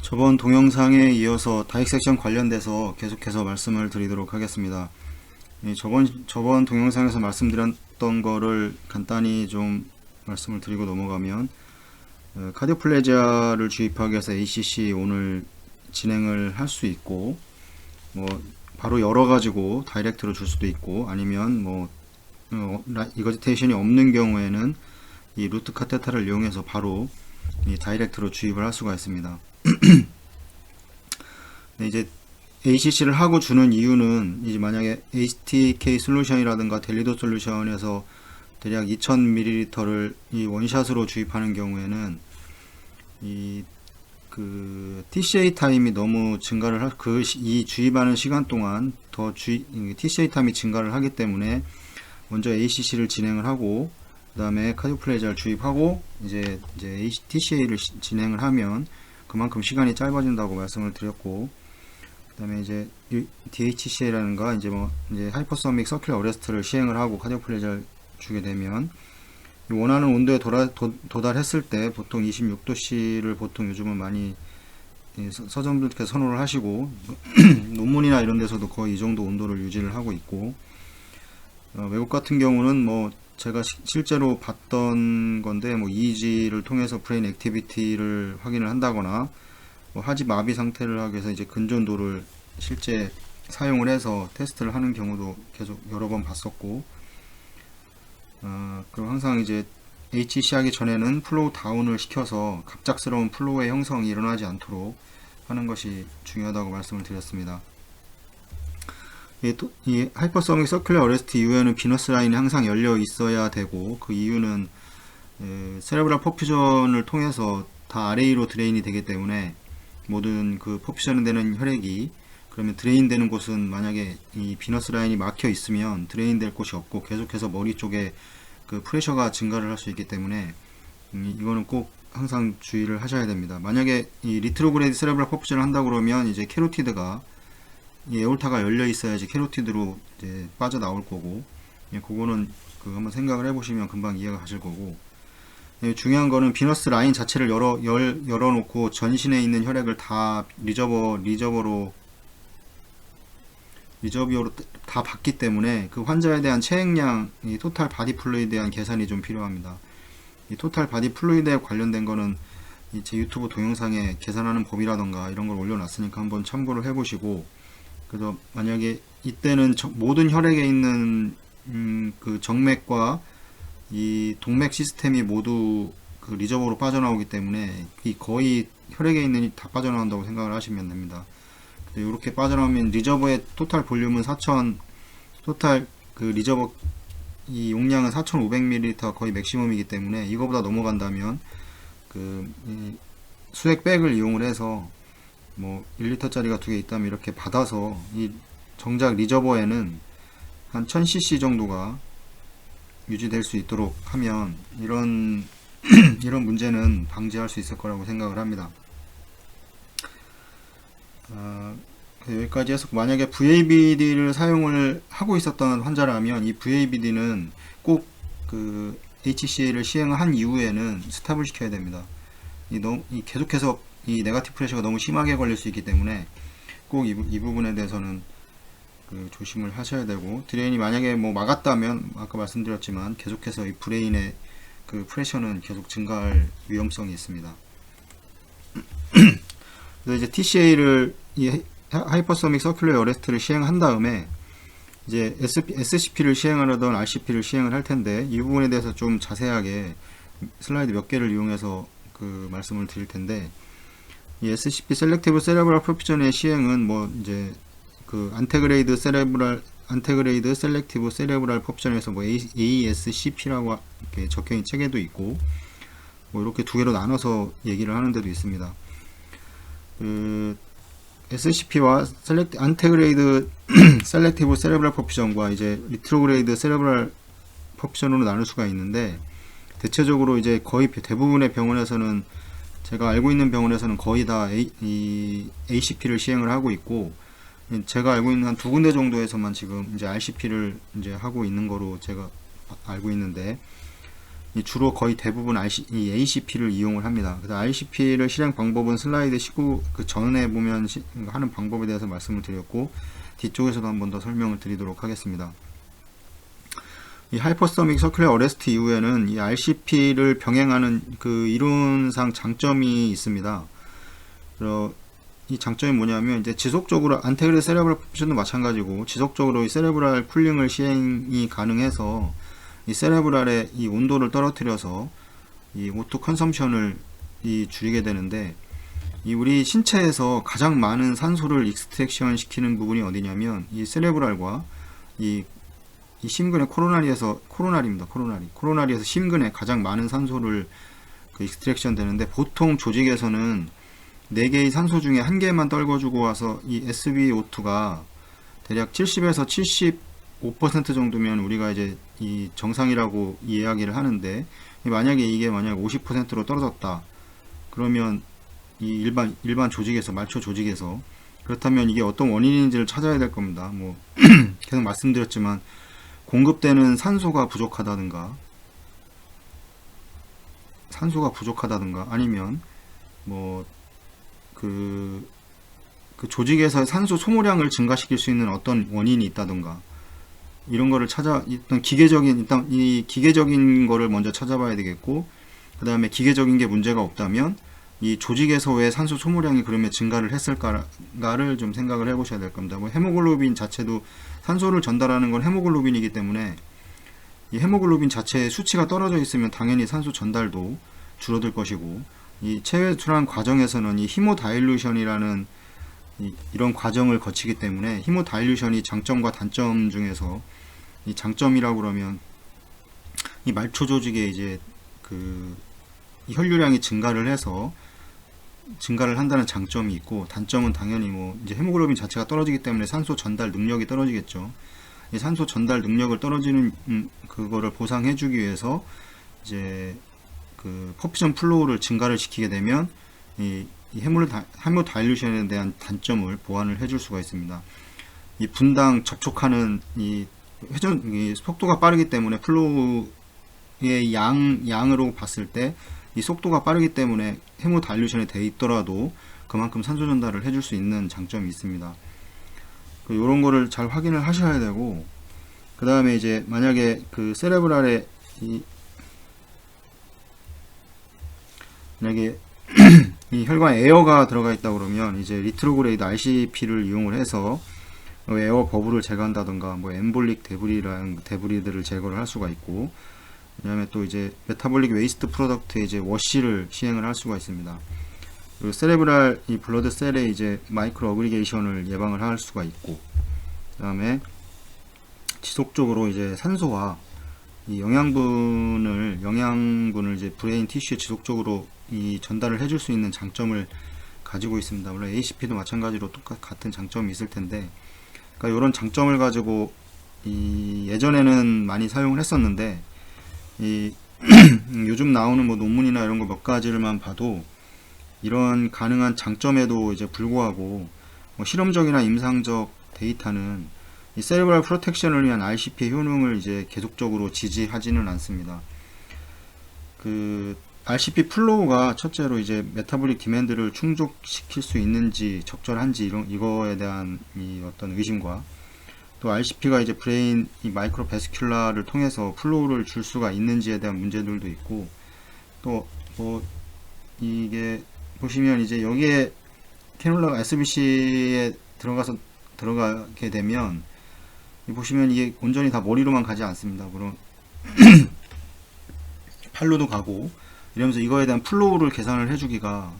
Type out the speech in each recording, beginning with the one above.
저번 동영상에 이어서 다익섹션 관련돼서 계속해서 말씀을 드리도록 하겠습니다. 저번 동영상에서 말씀드렸던 거를 간단히 좀 말씀을 드리고 넘어가면, 카디오플레지아를 주입하기 위해서 ACC 오늘 진행을 할 수 있고, 바로 열어가지고 다이렉트로 줄 수도 있고, 아니면 이거지테이션이 없는 경우에는 이 루트 카테타를 이용해서 바로 이 다이렉트로 주입을 할 수가 있습니다. 네, 이제 ACC를 하고 주는 이유는, 이제 만약에 HTK 솔루션이라든가 델리도 솔루션에서 대략 2000ml를 이 원샷으로 주입하는 경우에는 TCA 타임이 너무 증가를 이 주입하는 시간 동안 TCA 타임이 증가를 하기 때문에 먼저 ACC를 진행을 하고, 그 다음에 카디오플레지아를 주입하고 이제 TCA를 진행을 하면 그만큼 시간이 짧아진다고 말씀을 드렸고, 그 다음에 이제 DHCA라는가 이제 하이퍼소닉 서큘러 어레스트를 시행을 하고 카디오플레지아를 주게 되면, 원하는 온도에 도달했을 때 보통 26도씨를 보통 요즘은 많이 서점들께서 선호를 하시고 논문이나 이런 데서도 거의 이 정도 온도를 유지를 하고 있고, 외국 같은 경우는 제가 실제로 봤던 건데, EEG를 통해서 브레인 액티비티를 확인을 한다거나, 하지 마비 상태를 하기 위해서 이제 근전도를 실제 사용을 해서 테스트를 하는 경우도 계속 여러 번 봤었고, 그리고 항상 이제 HC 하기 전에는 플로우 다운을 시켜서 갑작스러운 플로우의 형성이 일어나지 않도록 하는 것이 중요하다고 말씀을 드렸습니다. 이 하이퍼소닉 서큘러 어레스트 이후에는 비너스 라인이 항상 열려 있어야 되고, 그 이유는 세레브랄 퍼퓨전을 통해서 다 RA로 드레인이 되기 때문에, 모든 그 퍼퓨전 되는 혈액이, 그러면 드레인 되는 곳은 만약에 이 비너스 라인이 막혀 있으면 드레인 될 곳이 없고 계속해서 머리 쪽에 그 프레셔가 증가를 할 수 있기 때문에, 이거는 꼭 항상 주의를 하셔야 됩니다. 만약에 이 리트로그레이드 세레브랄 퍼퓨전을 한다 그러면 이제 캐로티드가, 이 에올타가 열려 있어야지 캐로티드로 이제 빠져나올 거고, 그거는 한번 생각을 해보시면 금방 이해가 가실 거고, 중요한 거는 비너스 라인 자체를 열어놓고 전신에 있는 혈액을 다 리저버로 다 받기 때문에 그 환자에 대한 체액량, 이 토탈 바디 플루이드에 대한 계산이 좀 필요합니다. 이 토탈 바디 플루이드에 관련된 거는 제 유튜브 동영상에 계산하는 법이라던가 이런 걸 올려놨으니까 한번 참고를 해보시고, 그래서 만약에 이때는 모든 혈액에 있는 그 정맥과 이 동맥 시스템이 모두 그 리저버로 빠져나오기 때문에 거의 혈액에 있는 다 빠져나온다고 생각을 하시면 됩니다. 이렇게 빠져나오면 리저버의 토탈 볼륨은 토탈 그 리저버 이 용량은 4500ml 거의 맥시멈이기 때문에, 이거보다 넘어간다면 수액 백을 이용을 해서 1리터짜리가 두 개 있다면 이렇게 받아서 이 정작 리저버에는 한 1000cc 정도가 유지될 수 있도록 하면 이런 문제는 방지할 수 있을 거라고 생각을 합니다. 여기까지 해서, 만약에 VABD를 사용을 하고 있었던 환자라면 이 VABD는 꼭 그 HCA를 시행한 이후에는 스탑을 시켜야 됩니다. 계속해서 이 네가티브 프레셔가 너무 심하게 걸릴 수 있기 때문에 꼭 이 부분에 대해서는 조심을 하셔야 되고, 드레인이 만약에 막았다면 아까 말씀드렸지만 계속해서 이 브레인의 그 프레셔는 계속 증가할 위험성이 있습니다. 그래서 이제 TCA를 하이퍼소닉 서큘러 어레스트를 시행한 다음에 이제 SCP를 시행하려던 RCP를 시행을 할 텐데, 이 부분에 대해서 좀 자세하게 슬라이드 몇 개를 이용해서 말씀을 드릴 텐데, 이 SCP 셀렉티브 세레브랄 퍼퓨전의 시행은 이제 안테그레이드 셀렉티브 세레브랄 퍼퓨전에서 ASCP라고 이렇게 적혀있는 체계도 있고, 이렇게 두 개로 나눠서 얘기를 하는 데도 있습니다. SCP와 안테그레이드 셀렉티브 세레브랄 퍼퓨전과 이제 리트로그레이드 세레브랄 퍼퓨전으로 나눌 수가 있는데, 대체적으로 이제 거의 대부분의 병원에서는, 제가 알고 있는 병원에서는 거의 다 ACP를 시행을 하고 있고, 제가 알고 있는 한 두 군데 정도에서만 지금 이제 RCP를 이제 하고 있는 거로 제가 알고 있는데, 주로 거의 대부분 이 ACP를 이용을 합니다. 그래서 ACP를 실행 방법은 슬라이드 19 그 전에 보면 하는 방법에 대해서 말씀을 드렸고, 뒤쪽에서도 한 번 더 설명을 드리도록 하겠습니다. 이 하이퍼소닉 서큘러 어레스트 이후에는 이 RCP를 병행하는 그 이론상 장점이 있습니다. 이 장점이 뭐냐면, 이제 지속적으로 안테그레 세레브랄 퍼fusion도 마찬가지고, 지속적으로 이 세레브랄 쿨링을 시행이 가능해서 이 세레브랄의 이 온도를 떨어뜨려서 이 O2 컨섬션을 줄이게 되는데, 이 우리 신체에서 가장 많은 산소를 익스트랙션 시키는 부분이 어디냐면 이 세레브랄과 이 심근의 코로나리에서 심근에 가장 많은 산소를 그 익스트랙션 되는데, 보통 조직에서는 4개의 산소 중에 1개만 떨궈주고 와서 이 SbO2가 대략 70에서 75% 정도면 우리가 이제 이 정상이라고 이야기를 하는데, 만약에 이게 만약 50%로 떨어졌다 그러면 이 일반 조직에서, 말초 조직에서, 그렇다면 이게 어떤 원인인지를 찾아야 될 겁니다. 뭐 계속 말씀드렸지만 공급되는 산소가 부족하다든가 아니면 뭐 그 조직에서 산소 소모량을 증가시킬 수 있는 어떤 원인이 있다든가, 이런 거를 일단 이 기계적인 거를 먼저 찾아봐야 되겠고, 그 다음에 기계적인 게 문제가 없다면 이 조직에서 왜 산소 소모량이 그러면 증가를 했을까를 좀 생각을 해 보셔야 될 겁니다. 뭐 헤모글로빈 자체도, 산소를 전달하는 건 헤모글로빈이기 때문에 이 헤모글로빈 자체의 수치가 떨어져 있으면 당연히 산소 전달도 줄어들 것이고, 이 체외 순환 과정에서는 이 히모다일루션이라는 이런 과정을 거치기 때문에, 히모다일루션이 장점과 단점 중에서 이 장점이라고 그러면 이 말초 조직에 이제 이 혈류량이 증가를 한다는 장점이 있고, 단점은 당연히 뭐 이제 헤모글로빈 자체가 떨어지기 때문에 산소 전달 능력이 떨어지겠죠. 이 산소 전달 능력을 떨어지는 그거를 보상해 주기 위해서 이제 그 퍼퓨전 플로우를 증가를 시키게 되면 이 헤모다일루션에 대한 단점을 보완을 해줄 수가 있습니다. 이 분당 접촉하는 이 속도가 빠르기 때문에, 플로우의 양으로 봤을 때 이 속도가 빠르기 때문에 헤모다일루션이 돼 있더라도 그만큼 산소 전달을 해줄 수 있는 장점이 있습니다. 이런 거를 잘 확인을 하셔야 되고, 그 다음에 이제 만약에 그 세레브랄에 만약에 이 혈관에 에어가 들어가 있다 그러면 이제 리트로그레이드 RCP를 이용을 해서 에어 버블을 제거한다던가, 뭐 엠볼릭 데브리들을 제거를 할 수가 있고, 그 다음에 또 이제 메타볼릭 웨이스트 프로덕트에 이제 워시를 시행을 할 수가 있습니다. 그리고 세레브랄 이 블러드 셀의 이제 마이크로 어그리게이션을 예방을 할 수가 있고, 그 다음에 지속적으로 이제 산소와 이 영양분을 이제 브레인 티슈에 지속적으로 이 전달을 해줄 수 있는 장점을 가지고 있습니다. 물론 ACP도 마찬가지로 같은 장점이 있을 텐데, 그러니까 이런 장점을 가지고 예전에는 많이 사용을 했었는데, 요즘 나오는 뭐 논문이나 이런 거 몇 가지를만 봐도 이런 가능한 장점에도 이제 불구하고 뭐 실험적이나 임상적 데이터는 이 세레브랄 프로텍션을 위한 RCP의 효능을 이제 계속적으로 지지하지는 않습니다. 그 RCP 플로우가 첫째로 이제 메타볼릭 디맨드를 충족시킬 수 있는지 적절한지 이거에 대한 이 어떤 의심과, 또 RCP가 이제 브레인 이 마이크로 베스큘라를 통해서 플로우를 줄 수가 있는지에 대한 문제들도 있고, 또 뭐 이게 보시면 이제 여기에 캐놀라가 SBC에 들어가게 되면 보시면 이게 온전히 다 머리로만 가지 않습니다. 물론 팔로도 가고 이러면서 이거에 대한 플로우를 계산을 해주기가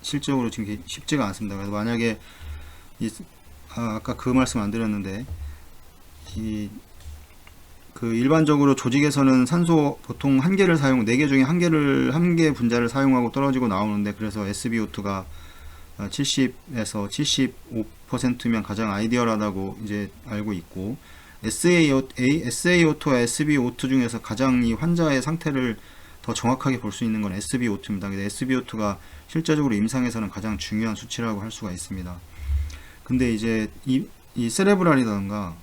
실질적으로 지금 쉽지가 않습니다. 그래서 만약에 아까 그 말씀 안 드렸는데, 그 일반적으로 조직에서는 산소 보통 1개를 4개 중에 1개 분자를 사용하고 떨어지고 나오는데, 그래서 SbO2가 70에서 75%면 가장 아이디얼하다고 이제 알고 있고, SaO2와 SbO2 중에서 가장 이 환자의 상태를 더 정확하게 볼 수 있는 건 SbO2입니다. SbO2가 실제적으로 임상에서는 가장 중요한 수치라고 할 수가 있습니다. 근데 이제 이 세레브랄이라던가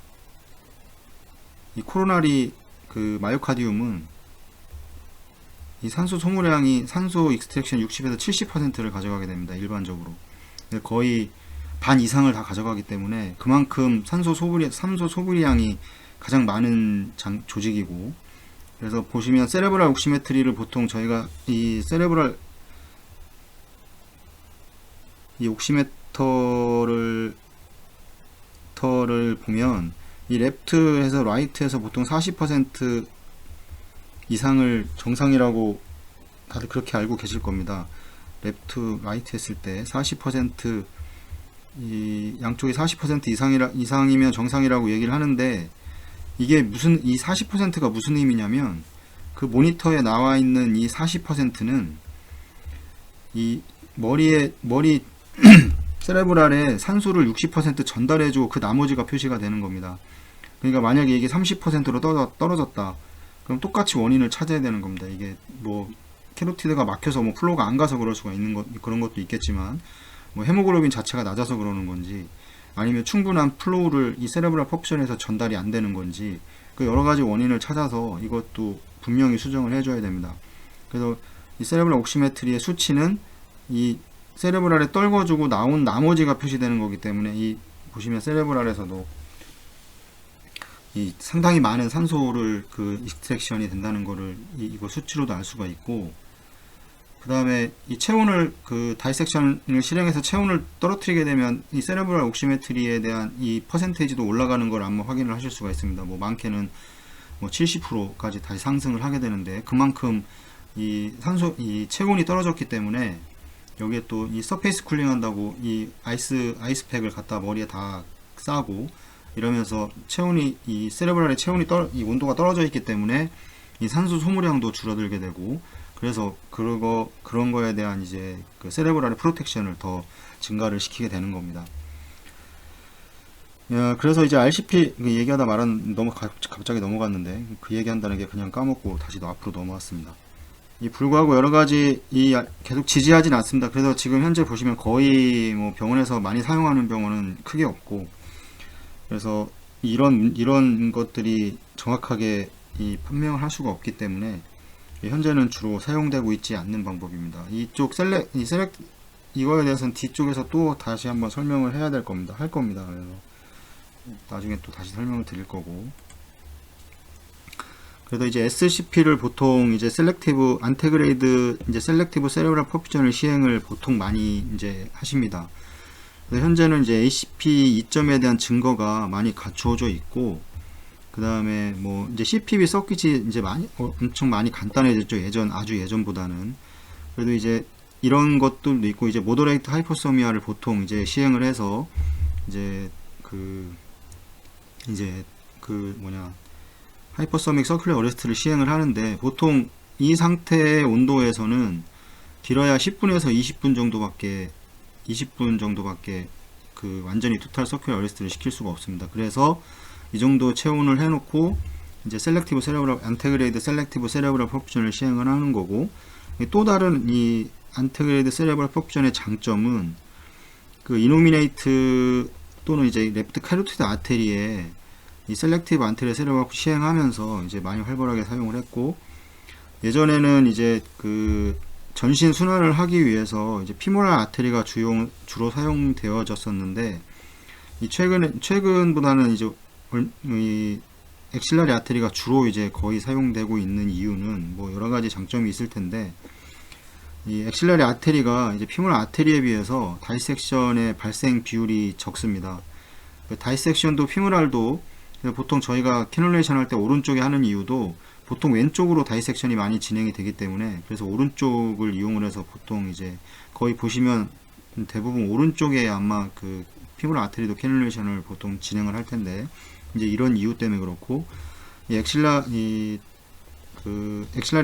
이 코로나리 그 마이오카디움은 이 산소 소모량이 산소 익스트랙션 60에서 70%를 가져가게 됩니다. 일반적으로. 거의 반 이상을 다 가져가기 때문에 그만큼 산소 소비량이 가장 많은 조직이고, 그래서 보시면 세레브랄 옥시메트리를 보통 저희가 이 옥시메터를 보면 이 레프트에서 라이트에서 보통 40% 이상을 정상이라고 다들 그렇게 알고 계실 겁니다. 레프트 라이트 했을 때 40% 이 양쪽이 40% 이상이면 정상이라고 얘기를 하는데, 이게 이 40%가 무슨 의미냐면 그 모니터에 나와 있는 이 40%는 이 머리 세레브랄에 산소를 60% 전달해주고 그 나머지가 표시가 되는 겁니다. 그러니까 만약에 이게 30%로 떨어졌다, 그럼 똑같이 원인을 찾아야 되는 겁니다. 이게 뭐 캐로티드가 막혀서 뭐 플로우가 안 가서 그럴 수가 있는 그런 것도 있겠지만, 뭐 헤모글로빈 자체가 낮아서 그러는 건지, 아니면 충분한 플로우를 이 세레브랄 퍼퓨전에서 전달이 안 되는 건지, 그 여러 가지 원인을 찾아서 이것도 분명히 수정을 해줘야 됩니다. 그래서 이 세레브랄 옥시메트리의 수치는 이 세레브랄에 떨궈주고 나온 나머지가 표시되는 거기 때문에, 이 보시면 세레브랄에서도 이 상당히 많은 산소를 그 익스트랙션이 된다는 거를 이거 수치로도 알 수가 있고, 그 다음에 이 체온을 그 다이섹션을 실행해서 체온을 떨어뜨리게 되면 이 세레브랄 옥시메트리에 대한 이 퍼센테이지도 올라가는 걸 아마 확인을 하실 수가 있습니다. 뭐 많게는 뭐 70%까지 다시 상승을 하게 되는데, 그만큼 이 체온이 떨어졌기 때문에 여기에 또 이 서페이스 쿨링 한다고 이 아이스팩을 갖다 머리에 다 싸고 이러면서 이 세레브랄의 이 온도가 떨어져 있기 때문에 이 산소 소모량도 줄어들게 되고, 그래서 그런 거에 대한 이제 그 세레브랄의 프로텍션을 더 증가를 시키게 되는 겁니다. 그래서 이제 RCP 얘기하다 갑자기 넘어갔는데, 그 얘기한다는 게 그냥 까먹고 다시 앞으로 넘어왔습니다. 불구하고 여러 가지 계속 지지하진 않습니다. 그래서 지금 현재 보시면 거의 뭐 병원에서 많이 사용하는 병원은 크게 없고, 그래서 이런 것들이 정확하게 판명을 할 수가 없기 때문에 현재는 주로 사용되고 있지 않는 방법입니다. 이거에 대해서는 뒤쪽에서 또 다시 한번 설명을 할 겁니다. 그래서 나중에 또 다시 설명을 드릴 거고. 그래서 이제 SCP를 보통 이제 셀렉티브 안테그레이드 셀렉티브 세레브랄 퍼퓨전을 시행을 보통 많이 이제 하십니다. 그래서 현재는 이제 ACP 이점에 대한 증거가 많이 갖춰져 있고, 그 다음에 뭐 이제 CPV 서킷이 이제 엄청 많이 간단해졌죠. 아주 예전보다는. 그래도 이제 이런 것들도 있고, 이제 모더레이트 하이퍼소미아를 보통 이제 시행을 해서 하이퍼소믹 서큘러 어레스트를 시행을 하는데, 보통 이 상태의 온도에서는 길어야 10분에서 20분 정도밖에 그 완전히 토탈 서큘러 어레스트를 시킬 수가 없습니다. 그래서 이 정도 체온을 해놓고 이제 셀렉티브 세레브랄 안테그레이드 셀렉티브 세레브랄 퍼퓨전을 시행을 하는 거고, 또 다른 이 안테그레이드 세레브랄 퍼퓨전의 장점은 그 이노미네이트 또는 이제 레프트 카로티드 아테리에 이 셀렉티브 안테그레이드 세레브랄 시행하면서 이제 많이 활발하게 사용을 했고, 예전에는 이제 그 전신 순환을 하기 위해서 이제 피모랄 아테리가 주로 사용되어졌었는데, 최근보다는 이제 이 엑실라리 아테리가 주로 이제 거의 사용되고 있는 이유는 뭐 여러 가지 장점이 있을 텐데, 이 엑실라리 아테리가 이제 피모랄 아테리에 비해서 다이섹션의 발생 비율이 적습니다. 다이섹션도 피모랄도 보통 저희가 캐놀레이션 할 때 오른쪽에 하는 이유도 보통 왼쪽으로 다이섹션이 많이 진행이 되기 때문에, 그래서 오른쪽을 이용을 해서 보통 이제 거의 보시면 대부분 오른쪽에 아마 그 피모랄 아테리도 캐놀레이션을 보통 진행을 할 텐데, 이제 이런 이유 때문에 그렇고, 엑실라리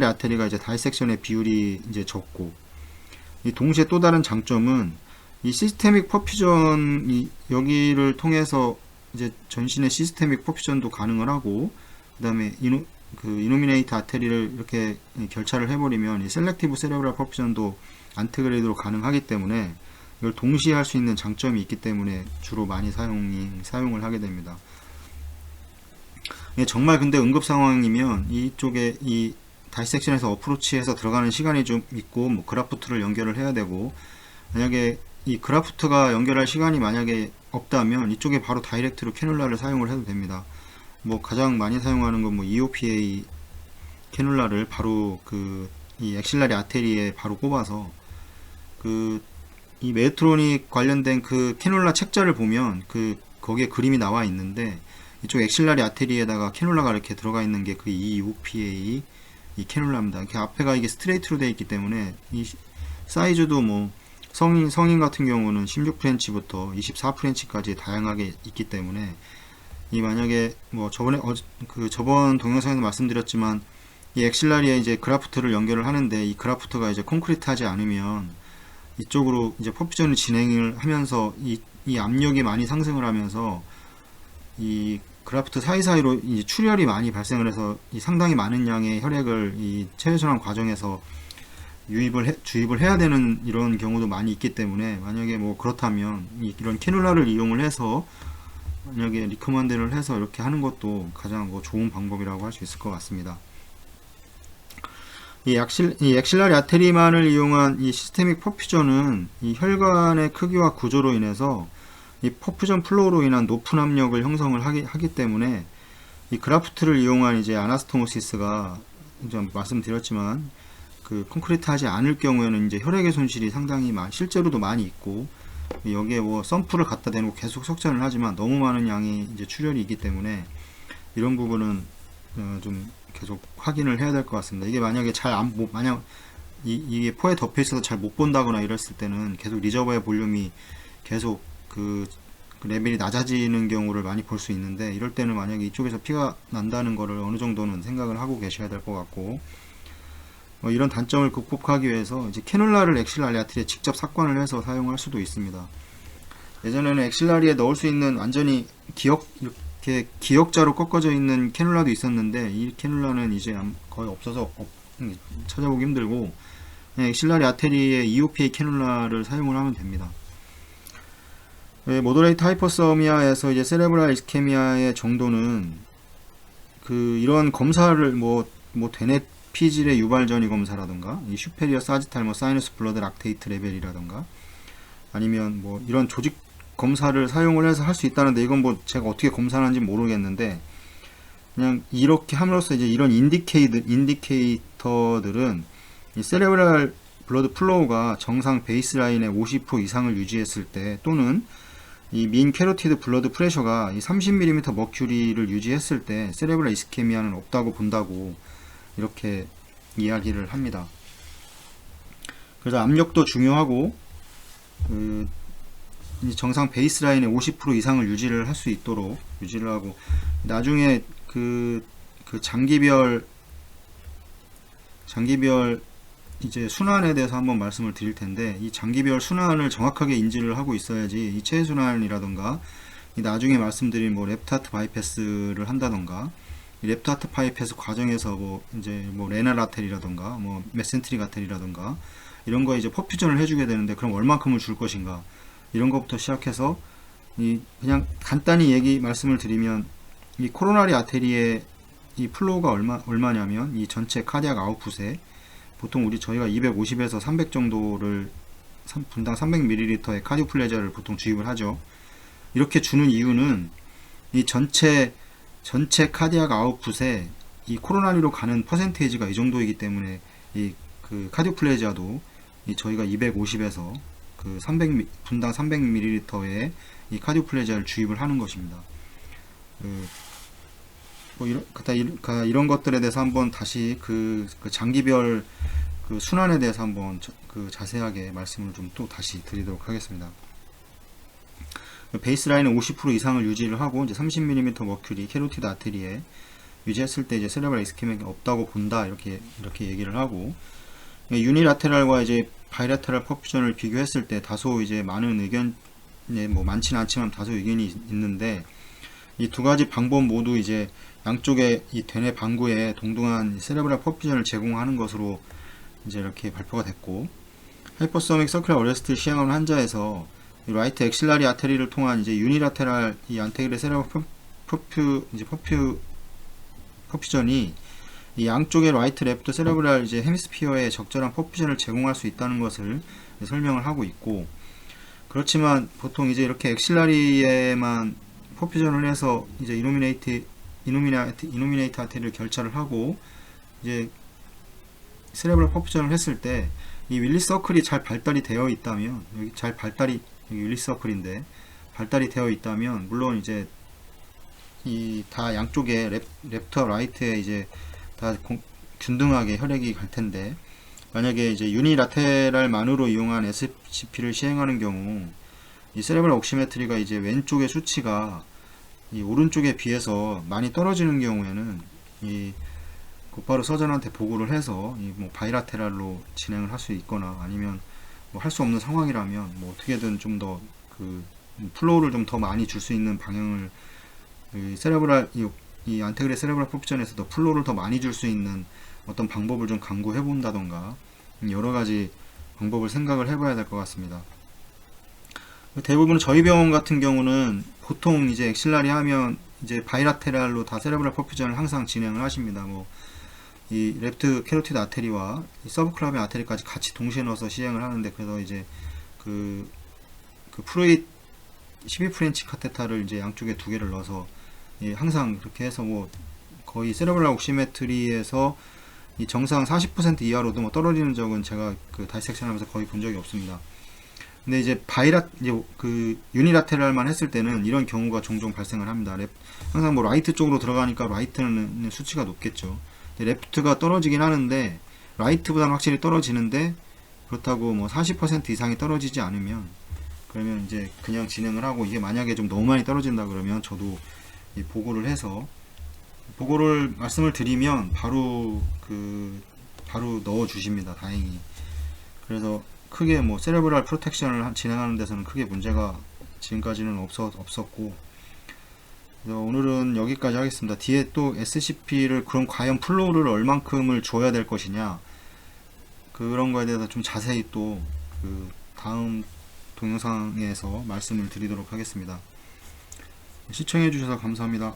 아테리가 이제 다이섹션의 비율이 이제 적고, 동시에 또 다른 장점은 이 시스테믹 퍼퓨전, 여기를 통해서 이제 전신의 시스테믹 퍼퓨전도 가능을 하고, 그 다음에 이노미네이트 아테리를 이렇게 결차를 해버리면 이 셀렉티브 세레브랄 퍼퓨전도 안테그레이드로 가능하기 때문에 이걸 동시에 할 수 있는 장점이 있기 때문에 주로 많이 사용을 하게 됩니다. 정말 근데 응급 상황이면 이쪽에 다이섹션에서 어프로치해서 들어가는 시간이 좀 있고, 뭐 그라프트를 연결을 해야 되고, 만약에 이 그라프트가 연결할 시간이 만약에 없다면 이쪽에 바로 다이렉트로 캐놀라를 사용을 해도 됩니다. 뭐 가장 많이 사용하는 건 뭐 EOPA 캐놀라를 바로 이 엑실라리 아테리에 바로 꼽아서 이 메트로닉 관련된 그 캐놀라 책자를 보면 거기에 그림이 나와 있는데, 이쪽 엑실라리 아테리에다가 캐놀라가 이렇게 들어가 있는 게 그 EOPA 이 캐놀라입니다. 이렇게 앞에가 이게 스트레이트로 되어 있기 때문에 이 사이즈도 뭐 성인 같은 경우는 16프렌치부터 24프렌치까지 다양하게 있기 때문에, 이 만약에 뭐 저번 동영상에서 말씀드렸지만 이 엑실라리에 이제 그라프트를 연결을 하는데, 이 그라프트가 이제 콘크리트 하지 않으면 이쪽으로 이제 퍼퓨전을 진행을 하면서 이 압력이 많이 상승을 하면서 이 그라프트 사이사이로 이제 출혈이 많이 발생을 해서 이 상당히 많은 양의 혈액을 이 체외순환 과정에서 주입을 해야 되는 이런 경우도 많이 있기 때문에, 만약에 뭐 그렇다면 이런 캐놀라를 이용을 해서 만약에 리커먼드를 해서 이렇게 하는 것도 가장 뭐 좋은 방법이라고 할 수 있을 것 같습니다. 이 엑실라리 아테리만을 이용한 이 시스테믹 퍼퓨전은 이 혈관의 크기와 구조로 인해서 이 퍼퓨전 플로우로 인한 높은 압력을 형성을 하기 때문에, 이 그라프트를 이용한 이제 아나스토모시스가 좀 말씀드렸지만 콘크리트 하지 않을 경우에는 이제 혈액의 손실이 상당히 실제로도 많이 있고, 여기에 뭐 펌프를 갖다 대고 계속 석전을 하지만 너무 많은 양의 이제 출혈이 있기 때문에 이런 부분은 좀 계속 확인을 해야 될 것 같습니다. 이게 만약에 만약 이게 포에 덮여 있어서 잘 못 본다거나 이랬을 때는 계속 리저버의 볼륨이 계속 그 레벨이 낮아지는 경우를 많이 볼 수 있는데, 이럴 때는 만약에 이쪽에서 피가 난다는 거를 어느 정도는 생각을 하고 계셔야 될 것 같고, 이런 단점을 극복하기 위해서 이제 캐놀라를 엑실라리 아테리에 직접 삭관을 해서 사용할 수도 있습니다. 예전에는 엑실라리에 넣을 수 있는 완전히 이렇게 기역자로 꺾어져 있는 캐놀라도 있었는데, 이 캐놀라는 이제 거의 없어서 찾아보기 힘들고, 그냥 엑실라리 아테리에 EOPA 캐놀라를 사용을 하면 됩니다. 모더레이트 하이퍼서미아에서 이제 세레브랄 이스케미아의 정도는 이런 검사를 되뇌 피질의 유발전이 검사라던가, 이 슈페리어 사지탈 사이너스 블러드 락테이트 레벨이라던가, 아니면 뭐 이런 조직 검사를 사용을 해서 할 수 있다는데, 이건 뭐 제가 어떻게 검사하는지 모르겠는데, 그냥 이렇게 함으로써 이제 이런 인디케이터들은 이 세레브랄 블러드 플로우가 정상 베이스라인의 50% 이상을 유지했을 때, 또는 이 민 캐로티드 블러드 프레셔가 이 30mm 머큐리를 유지했을 때 세레브랄 이스케미아는 없다고 본다고 이렇게 이야기를 합니다. 그래서 압력도 중요하고, 정상 베이스라인의 50% 이상을 유지를 할 수 있도록 유지를 하고, 나중에 장기별 이제 순환에 대해서 한번 말씀을 드릴 텐데, 이 장기별 순환을 정확하게 인지를 하고 있어야지 이 체외 순환이라던가, 나중에 말씀드린 뭐 레프트 하트 바이패스를 한다던가, 이 레프트 하트 바이패스 과정에서 레날 아테리라던가 뭐 메센트릭 아테리라던가 이런 거 이제 퍼퓨전을 해주게 되는데, 그럼 얼만큼을 줄 것인가, 이런 것부터 시작해서 그냥 간단히 말씀을 드리면, 이 코로나리 아테리의 이 플로우가 얼마냐면, 이 전체 카디악 아웃풋에 보통 저희가 250에서 300 정도를 분당 300ml의 카디오플레저를 보통 주입을 하죠. 이렇게 주는 이유는 이 전체 카디악 아웃풋에 이 코로나리로 가는 퍼센테이지가 이 정도이기 때문에, 이 카디오플레지아도 저희가 250에서 분당 300ml의 이 카디오플레지아를 주입을 하는 것입니다. 이런 것들에 대해서 한번 다시 장기별 순환에 대해서 한번 자세하게 말씀을 좀 또 다시 드리도록 하겠습니다. 베이스라인은 50% 이상을 유지를 하고, 이제 30mm 머큐리 캐로티드 아테리에 유지했을 때 이제 세레브랄 이스케미아가 없다고 본다, 이렇게 얘기를 하고, 유니라테랄과 이제 바이라테랄 퍼퓨전을 비교했을 때 다소 이제 많은 의견, 뭐 많지는 않지만 다소 의견이 있는데, 이 두 가지 방법 모두 이제 양쪽에 이 되뇌 방구에 동등한 세레브랄 퍼퓨전을 제공하는 것으로 이제 이렇게 발표가 됐고, 하이퍼소믹 서큘러 어레스트를 시행하는 환자에서 라이트 엑실라리 아테리를 통한 이제 유니라테랄 이 안테그레 세레브랄 퍼퓨전이 이 양쪽의 라이트, 레프트, 세레브랄 이제 헤미스피어에 적절한 퍼퓨전을 제공할 수 있다는 것을 설명을 하고 있고, 그렇지만 보통 이제 이렇게 엑실라리에만 퍼퓨전을 해서 이제 이노미네이트 아테리를 결차를 하고 이제 세레브랄 퍼퓨전을 했을 때 이 윌리 서클이 잘 발달이 되어 있다면, 여기 윌리 서클인데 발달이 되어 있다면, 물론 이제 이 다 양쪽에 레프트와 라이트에 이제 다 균등하게 혈액이 갈 텐데, 만약에 이제 유니라테랄만으로 이용한 SCP를 시행하는 경우 이 세레브랄 옥시메트리가 이제 왼쪽의 수치가 이 오른쪽에 비해서 많이 떨어지는 경우에는 이 곧바로 서전한테 보고를 해서 이 뭐 바이라테랄로 진행을 할 수 있거나, 아니면 뭐 할 수 없는 상황이라면 뭐 어떻게든 좀 더 그 플로우를 좀 더 많이 줄 수 있는 방향을, 이 안테그레 세레브랄 퍼퓨전에서 더 플로우를 더 많이 줄 수 있는 어떤 방법을 좀 강구해 본다던가, 여러 가지 방법을 생각을 해봐야 될 것 같습니다. 대부분 저희 병원 같은 경우는 보통 이제 엑실라리 하면 이제 바이라테랄로 다 세레브랄 퍼퓨전을 항상 진행을 하십니다. 뭐 이 레프트 캐로티드 아테리와 이 서브클라빈 아테리까지 같이 동시에 넣어서 시행을 하는데, 그래서 이제 그 프루잇 12프렌치 카테타를 이제 양쪽에 두 개를 넣어서 항상 그렇게 해서 뭐 거의 세레브랄 옥시메트리에서 이 정상 40% 이하로도 뭐 떨어지는 적은 제가 그 다이섹션 하면서 거의 본 적이 없습니다. 근데 이제 유니라테랄만 했을 때는 이런 경우가 종종 발생을 합니다. 항상 뭐 라이트 쪽으로 들어가니까 라이트는 수치가 높겠죠. 레프트가 떨어지긴 하는데, 라이트보다는 확실히 떨어지는데, 그렇다고 뭐 40% 이상이 떨어지지 않으면, 그러면 이제 그냥 진행을 하고, 이게 만약에 좀 너무 많이 떨어진다 그러면 저도 보고를 해서, 보고를 말씀을 드리면 바로 넣어 주십니다. 다행히. 그래서 크게 뭐 세레브랄 프로텍션을 진행하는 데서는 크게 문제가 지금까지는 없었고, 그래서 오늘은 여기까지 하겠습니다. 뒤에 또 SCP를 그럼 과연 플로우를 얼만큼을 줘야 될 것이냐, 그런 거에 대해서 좀 자세히 또 그 다음 동영상에서 말씀을 드리도록 하겠습니다. 시청해 주셔서 감사합니다.